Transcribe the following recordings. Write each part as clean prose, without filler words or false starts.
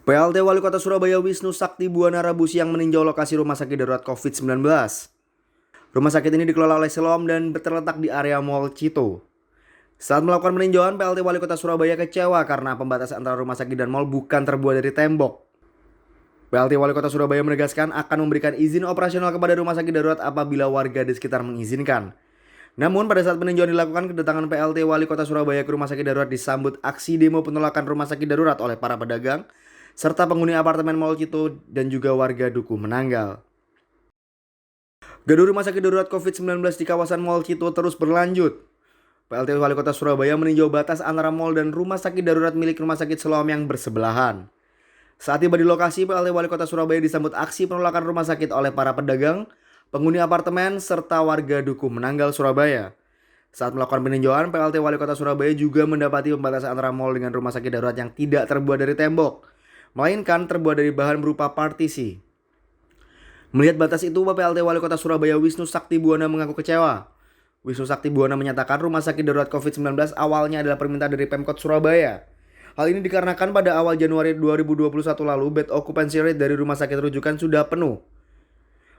PLT Wali Kota Surabaya Wisnu Sakti Buwana Rabu siang meninjau lokasi rumah sakit darurat COVID-19. Rumah sakit ini dikelola oleh Siloam dan terletak di area Mall Cito. Saat melakukan peninjauan, PLT Wali Kota Surabaya kecewa karena pembatas antara rumah sakit dan mal bukan terbuat dari tembok. PLT Wali Kota Surabaya menegaskan akan memberikan izin operasional kepada rumah sakit darurat apabila warga di sekitar mengizinkan. Namun pada saat peninjauan dilakukan, kedatangan PLT Wali Kota Surabaya ke rumah sakit darurat disambut aksi demo penolakan rumah sakit darurat oleh para pedagang, serta penghuni apartemen Mall Cito dan juga warga Dukuh Menanggal. Gaduh rumah sakit darurat COVID-19 di kawasan Mall Cito terus berlanjut. PLT Wali Kota Surabaya meninjau batas antara mal dan rumah sakit darurat milik Rumah Sakit Siloam yang bersebelahan. Saat tiba di lokasi, PLT Wali Kota Surabaya disambut aksi penolakan rumah sakit oleh para pedagang, penghuni apartemen, serta warga Dukuh Menanggal, Surabaya. Saat melakukan peninjauan, PLT Wali Kota Surabaya juga mendapati pembatasan antara mal dengan rumah sakit darurat yang tidak terbuat dari tembok, melainkan terbuat dari bahan berupa partisi. Melihat batas itu, PLT Wali Kota Surabaya Wisnu Sakti Buwana mengaku kecewa. Wisnu Sakti Buwana menyatakan rumah sakit darurat COVID-19 awalnya adalah permintaan dari Pemkot Surabaya. Hal ini dikarenakan pada awal Januari 2021 lalu bed occupancy rate dari rumah sakit rujukan sudah penuh.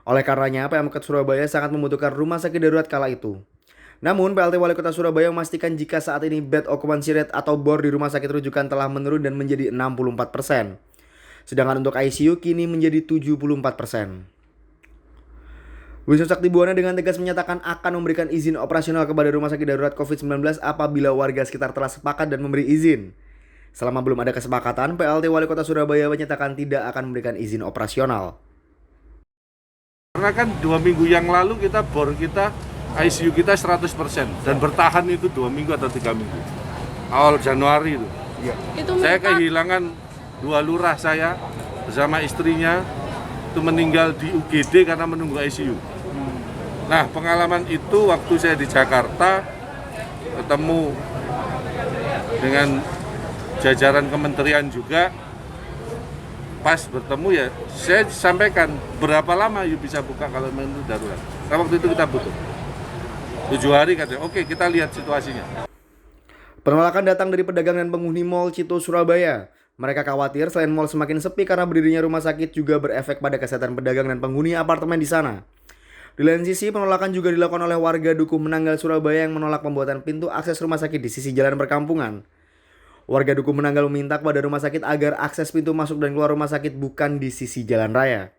Oleh karenanya, Pemkot Surabaya sangat membutuhkan rumah sakit darurat kala itu. Namun, PLT Wali Kota Surabaya memastikan jika saat ini bed occupancy rate atau BOR di rumah sakit rujukan telah menurun dan menjadi 64%. Sedangkan untuk ICU kini menjadi 74%. Wisnu Sakti Buwana dengan tegas menyatakan akan memberikan izin operasional kepada rumah sakit darurat COVID-19 apabila warga sekitar telah sepakat dan memberi izin. Selama belum ada kesepakatan, PLT Wali Kota Surabaya menyatakan tidak akan memberikan izin operasional. Karena kan 2 minggu yang lalu BOR kita, ICU kita 100% dan bertahan itu 2 minggu atau 3 minggu. Awal Januari itu. Ya. Saya kehilangan 2 lurah saya bersama istrinya itu meninggal di UGD karena menunggu ICU. Nah, pengalaman itu waktu saya di Jakarta ketemu dengan jajaran kementerian juga, pas bertemu ya saya sampaikan berapa lama yuk bisa buka kalau memang darurat. Nah, waktu itu kita butuh 7 hari katanya. Oke, kita lihat situasinya. Penolakan datang dari pedagang dan penghuni Mall Cito Surabaya. Mereka khawatir selain mal semakin sepi karena berdirinya rumah sakit juga berefek pada kesehatan pedagang dan penghuni apartemen di sana. Di lain sisi, penolakan juga dilakukan oleh warga Dukuh Menanggal, Surabaya yang menolak pembuatan pintu akses rumah sakit di sisi jalan perkampungan. Warga Dukuh Menanggal meminta kepada rumah sakit agar akses pintu masuk dan keluar rumah sakit bukan di sisi jalan raya.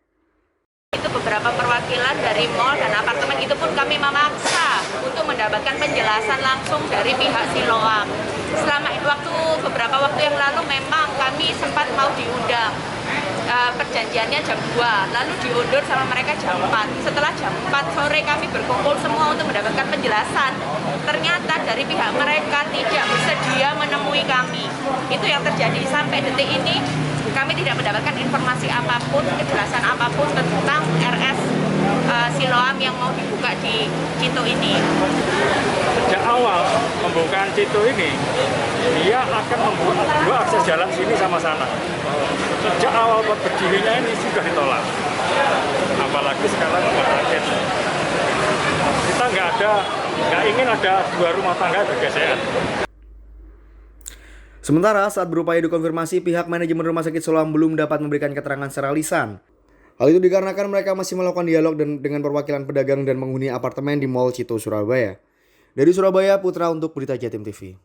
Itu beberapa perwakilan dari mal dan apartemen itu pun kami memaksa untuk mendapatkan penjelasan langsung dari pihak Siloam. Selama itu beberapa waktu yang lalu memang kami sempat mau diundang. Perjanjiannya jam 2, lalu diundur sama mereka jam 4. Setelah jam 4 sore kami berkumpul semua untuk mendapatkan penjelasan. Ternyata dari pihak mereka tidak bersedia menemui kami. Itu yang terjadi sampai detik ini. Kami tidak mendapatkan informasi apapun, kejelasan apapun tentang RS Siloam yang mau dibuka di Cito ini. Sejak awal pembukaan Cito ini, dia akan membuka 2 akses jalan sini sama sana. Sejak awal berdirinya ini sudah ditolak. Apalagi sekarang terakhir. Kita nggak ingin ada 2 rumah tangga bergesekan. Sementara saat berupaya dikonfirmasi, pihak manajemen Rumah Sakit Siloam belum dapat memberikan keterangan secara lisan. Hal itu dikarenakan mereka masih melakukan dialog dengan perwakilan pedagang dan penghuni apartemen di Mall Cito, Surabaya. Dari Surabaya, Putra untuk Berita Jatim TV.